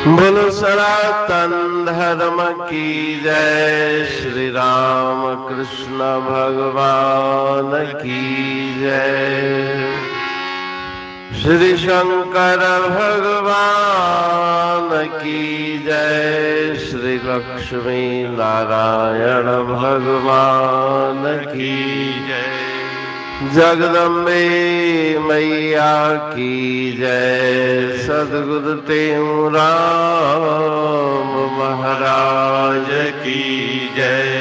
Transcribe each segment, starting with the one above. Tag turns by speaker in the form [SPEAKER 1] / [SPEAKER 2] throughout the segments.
[SPEAKER 1] बोलो सनातन धर्म की जय। श्री राम कृष्ण भगवान की जय। श्री शंकर भगवान की जय। श्री लक्ष्मी नारायण भगवान की जय। जगदम्बे मैया की जय। सद्गुरु राम महाराज की जय।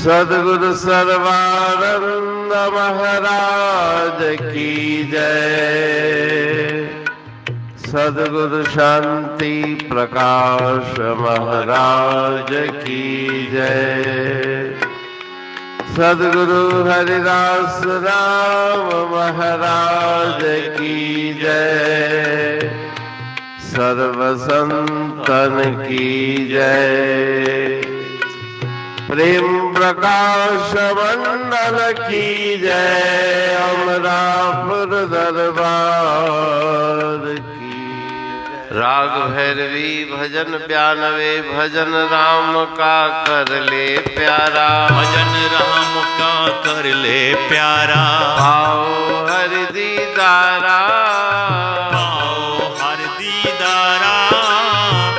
[SPEAKER 1] सद्गुरु सर्वानंद महाराज की जय। सद्गुरु शांति प्रकाश महाराज की जय। सद्गुरु हरिदास राम महाराज की जय। सर्व संतन की जय। प्रेम प्रकाश मंडल की जय। अमरापुर दरबार की जय। राग भैरवी भजन 92 भजन राम का कर ले प्यारा।
[SPEAKER 2] भजन राम का कर ले प्यारा।
[SPEAKER 1] पाओ हरि दीदारा।
[SPEAKER 2] पाओ हर दीदारा।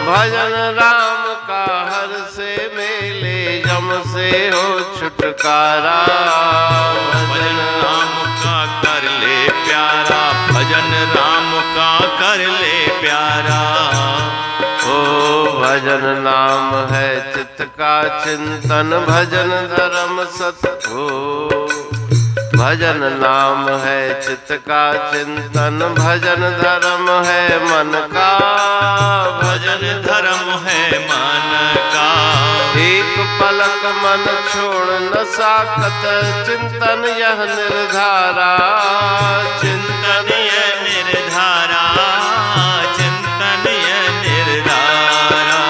[SPEAKER 1] भजन राम का हर से मेले जम से हो छुटकारा।
[SPEAKER 2] भजन राम का कर ले प्यारा। भजन राम का कर ले प्यारा।
[SPEAKER 1] ओ भजन नाम है चित्त का चिंतन। भजन धर्म सत हो। भजन नाम है चित्त का चिंतन। भजन धर्म है मन का।
[SPEAKER 2] भजन धर्म है मन का।
[SPEAKER 1] एक पलक मन छोड़ न साकत। चिंतन यह निर्धारा।
[SPEAKER 2] चिंतन यह निर्धारा। चिंतन यह निर्धारा।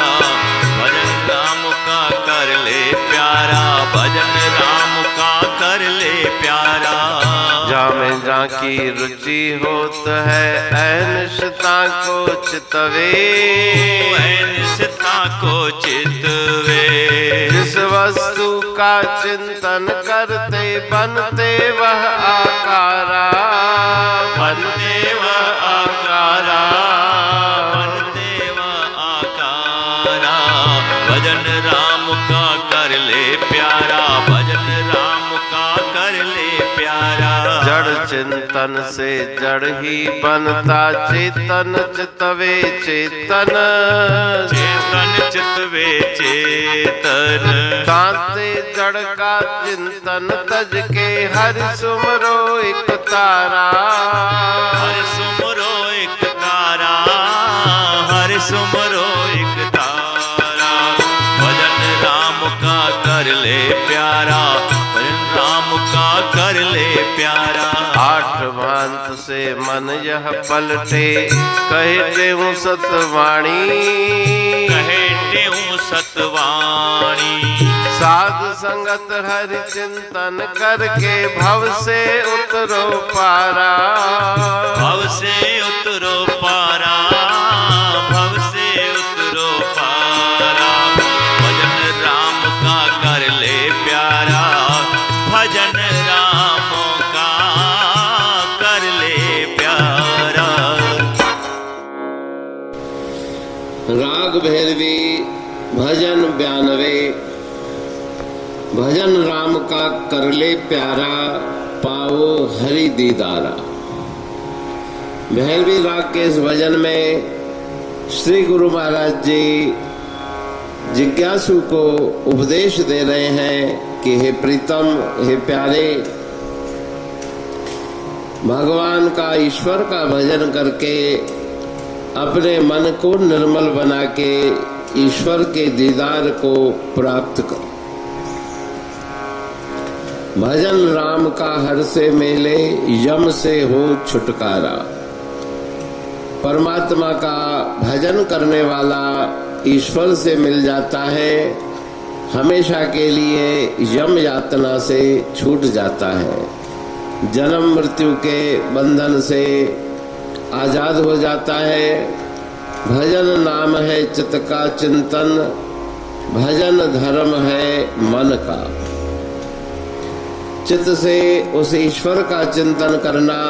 [SPEAKER 2] भजन राम का कर ले प्यारा। भजन राम का कर ले प्यारा।
[SPEAKER 1] जामे जा की रुचि होत है अनिश्चिता को चितवे।
[SPEAKER 2] अनिश्चिता को चितवे।
[SPEAKER 1] जिस वस्तु का चिंतन करते बनते वह आकारा। बनते वह आकारा।
[SPEAKER 2] बनते वह आकारा। भजन राम का कर ले प्यारा। भजन राम का कर ले प्यारा।
[SPEAKER 1] जड़ चिंतन से जड़ ही बनता। चेतन चितवे चेतन।
[SPEAKER 2] चेतन चितवे चेतन।
[SPEAKER 1] ताते जड़ का चिंतन तज के हरि सुमरो एक तारा।
[SPEAKER 2] हर सुमरो एक तारा। हर सुमरो एक तारा। भजन राम का कर ले प्यारा। भजन राम का कर ले प्यारा।
[SPEAKER 1] आठ भांत से मन यह पलटे। कहते हूँ सतवाणी।
[SPEAKER 2] कहते हूँ सतवाणी।
[SPEAKER 1] साध संगत हरि चिंतन करके भव से उतरो पारा।
[SPEAKER 2] भव से उतरो पारा। भव से उतरो पारा। भजन राम का कर ले प्यारा। भजन राम का कर ले प्यारा।
[SPEAKER 1] राग भैरवी भजन 92 भजन राम का कर ले प्यारा। पाओ हरि दीदारा। भैरवी राग के इस भजन में श्री गुरु महाराज जी जिज्ञासु को उपदेश दे रहे हैं कि हे प्रीतम, हे प्यारे, भगवान का ईश्वर का भजन करके अपने मन को निर्मल बना के ईश्वर के दीदार को प्राप्त कर। भजन राम का हर से मेले यम से हो छुटकारा। परमात्मा का भजन करने वाला ईश्वर से मिल जाता है, हमेशा के लिए यम यातना से छूट जाता है, जन्म मृत्यु के बंधन से आजाद हो जाता है भजन नाम है चित्त का चिंतन, भजन धर्म है मन का। चित्त से उस ईश्वर का चिंतन करना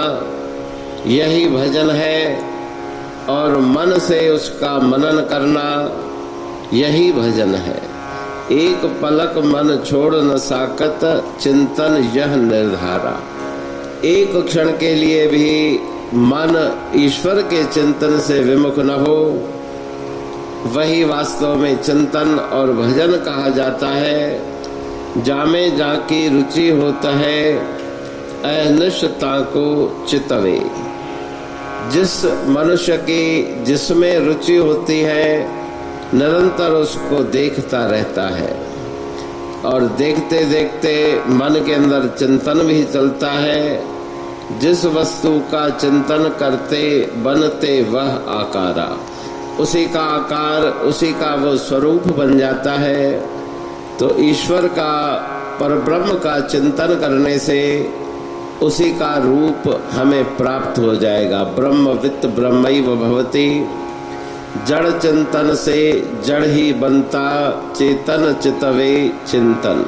[SPEAKER 1] यही भजन है, और मन से उसका मनन करना यही भजन है। एक पलक मन छोड़ न साकत, चिंतन यह निर्धारा। एक क्षण के लिए भी मन ईश्वर के चिंतन से विमुख न हो, वही वास्तव में चिंतन और भजन कहा जाता है। जामे जाकी रुचि होता है, अनिश्चता को चितवे। जिस मनुष्य की जिसमें रुचि होती है, निरंतर उसको देखता रहता है, और देखते देखते मन के अंदर चिंतन भी चलता है। जिस वस्तु का चिंतन करते बनते वह आकारा, उसी का आकार, उसी का वो स्वरूप बन जाता है। तो ईश्वर का, परब्रह्म का चिंतन करने से उसी का रूप हमें प्राप्त हो जाएगा। ब्रह्मवित् ब्रह्मैव भवति। जड़ चिंतन से जड़ ही बनता, चेतन चितवे चिंतन।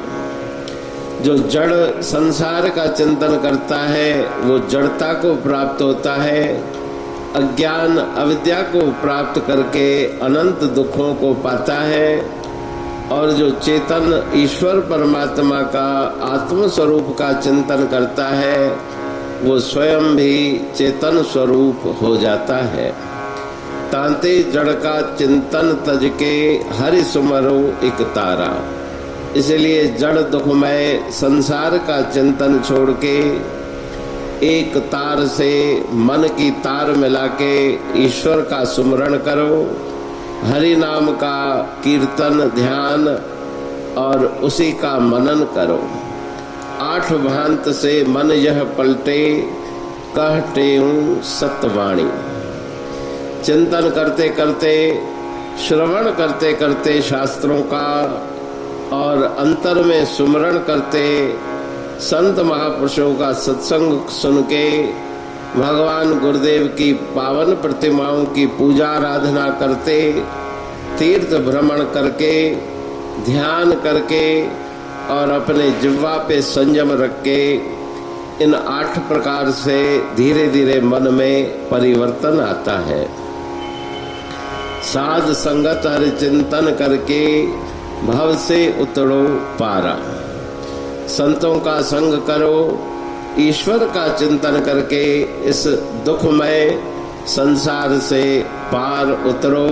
[SPEAKER 1] जो जड़ संसार का चिंतन करता है वो जड़ता को प्राप्त होता है, अज्ञान अविद्या को प्राप्त करके अनंत दुखों को पाता है। और जो चेतन ईश्वर परमात्मा का आत्म स्वरूप का चिंतन करता है, वो स्वयं भी चेतन स्वरूप हो जाता है। तांते जड़ का चिंतन तज के, हरि सुमरो एक तारा। इसलिए जड़ दुखमय संसार का चिंतन छोड़ के एक तार से मन की तार मिला के ईश्वर का सुमरण करो, हरि नाम का कीर्तन ध्यान और उसी का मनन करो। आठ भांत से मन यह पलटे, कहते हूँ सतवाणी। चिंतन करते करते, श्रवण करते करते शास्त्रों का, और अंतर में सुमरण करते संत महापुरुषों का सत्संग सुन के, भगवान गुरुदेव की पावन प्रतिमाओं की पूजा आराधना करते, तीर्थ भ्रमण करके, ध्यान करके और अपने जिह्वा पे संयम रख के, इन 8 प्रकार से धीरे धीरे मन में परिवर्तन आता है। साध संगत हरि चिंतन करके भव से उतरो पारा। संतों का संग करो, ईश्वर का चिंतन करके इस दुखमय संसार से पार उतरो,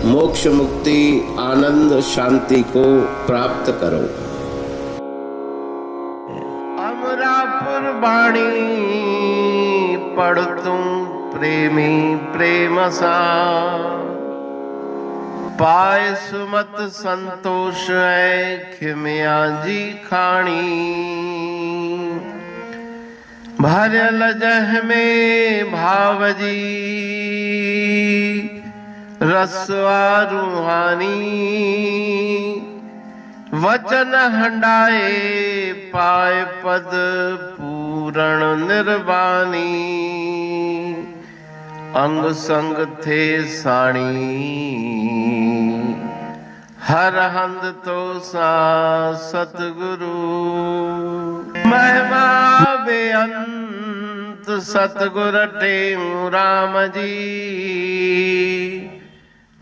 [SPEAKER 1] मोक्ष मुक्ति आनंद शांति को प्राप्त करो। अमरापुर बाणी पढ़ तुम प्रेमी प्रेम सा, पाए सुमत संतोष है खिमिया जी खाणी। भरल जह में भावजी रसवा रूहानी, वचन हंडाए पाए पद पूरण निर्वाणी। अंग संग थे साणी हर हंद तो सा सतगुरु। महिमा बेअंत सतगुर टेऊ राम जी,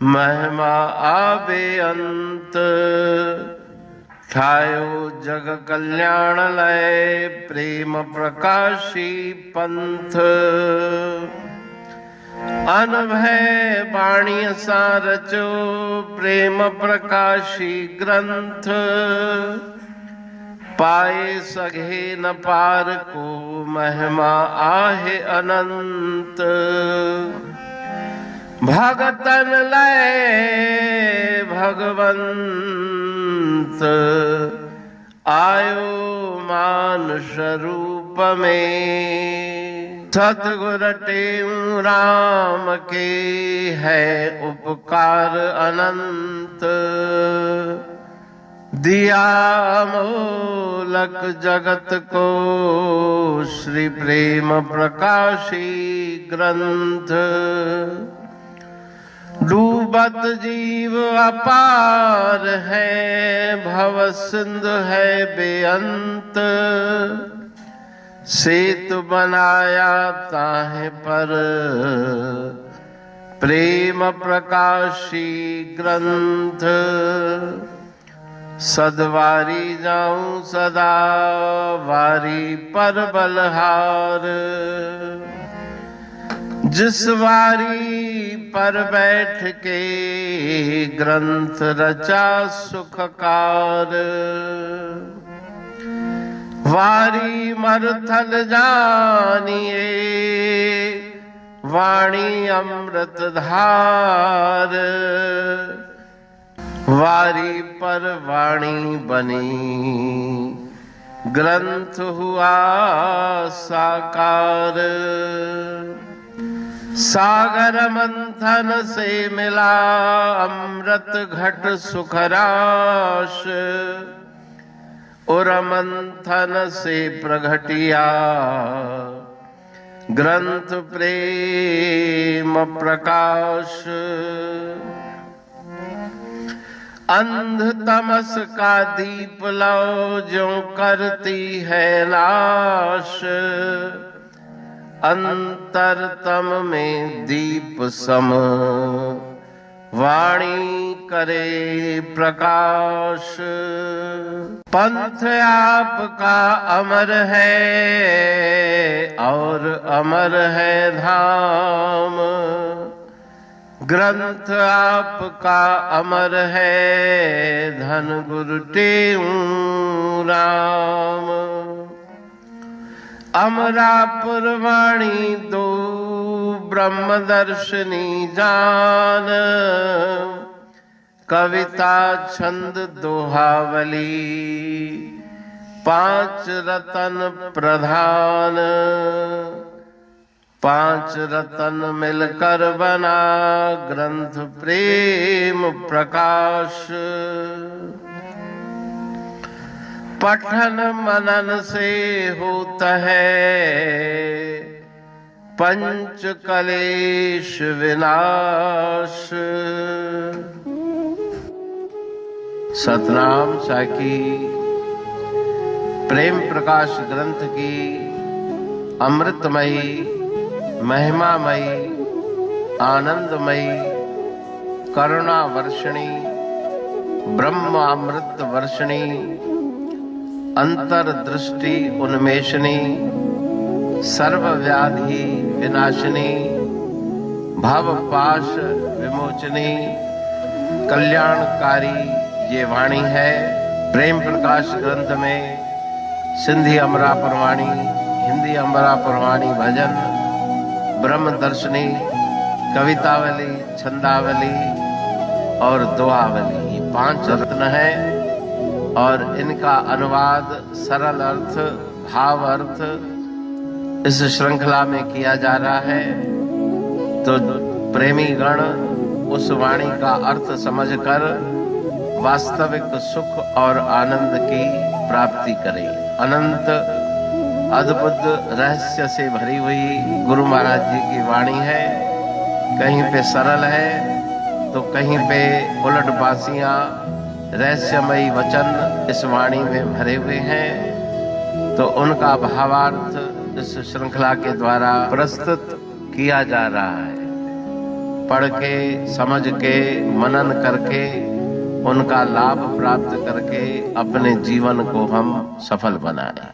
[SPEAKER 1] महिमा आबे अंत ठायो जग कल्याण लय प्रेम प्रकाशी पंथ। अनभय बाणी सारचो प्रेम प्रकाशी ग्रंथ, पाए सघे न पार को महिमा आहे अनंत। भगतन लय भगवंत आयो मानुष रूप में। सतगुर टेऊ राम के है उपकार अनंत, दिया मोलक जगत को श्री प्रेम प्रकाशी ग्रंथ। बत जीव अपार है, भव सिंधु है बेअंत। सेतु बनाया ताहे पर, प्रेम प्रकाशी ग्रंथ। सदवारी जाऊं सदा, वारी पर बलहार। जिस वारी पर बैठ के, ग्रंथ रचा सुखकार। वारी मरथल जानिए, वाणी अमृत धार। वारी पर वाणी बनी, ग्रंथ हुआ साकार। सागर मंथन से मिला, अमृत घट सुखराश। उर मंथन से प्रगटिया, ग्रंथ प्रेम प्रकाश। अंध तमस का दीप लो, जो करती है नाश। अंतरतम में दीप सम, वाणी करे प्रकाश। पंथ आपका अमर है, और अमर है धाम। ग्रंथ आपका अमर है, धन गुरु टेऊ राम। अमरापुर वाणी दो, ब्रह्मदर्शनी जान। कविता छंद दोहावली, पांच रतन प्रधान। पांच रतन मिलकर बना, ग्रंथ प्रेम प्रकाश। पठन मनन से होता है, पंच कलेश विनाश। सतनाम साकी प्रेम प्रकाश ग्रंथ की अमृतमयी, महिमामयी, आनंदमयी, करुणा वर्षिणी, ब्रह्म अमृत वर्षिणी, अंतर्दृष्टि उन्मेषणी, सर्वव्याधि विनाशिनी, भव पाश विमोचनी, कल्याणकारी ये वाणी है। प्रेम प्रकाश ग्रंथ में सिंधी अमरापुर वाणी, हिंदी अमरापुर वाणी भजन, ब्रह्म दर्शनी, कवितावली, छंदावली और दुआवली, ये पांच रत्न है। और इनका अनुवाद, सरल अर्थ, भाव अर्थ इस श्रृंखला में किया जा रहा है। तो प्रेमी गण उस वाणी का अर्थ समझकर वास्तविक सुख और आनंद की प्राप्ति करें। अनंत अद्भुत रहस्य से भरी हुई गुरु महाराज जी की वाणी है। कहीं पे सरल है तो कहीं पे उलट बासियां, रहस्यमयी वचन इस वाणी में भरे हुए हैं। तो उनका भावार्थ इस श्रृंखला के द्वारा प्रस्तुत किया जा रहा है। पढ़ के, समझ के, मनन करके, उनका लाभ प्राप्त करके अपने जीवन को हम सफल बनाएं।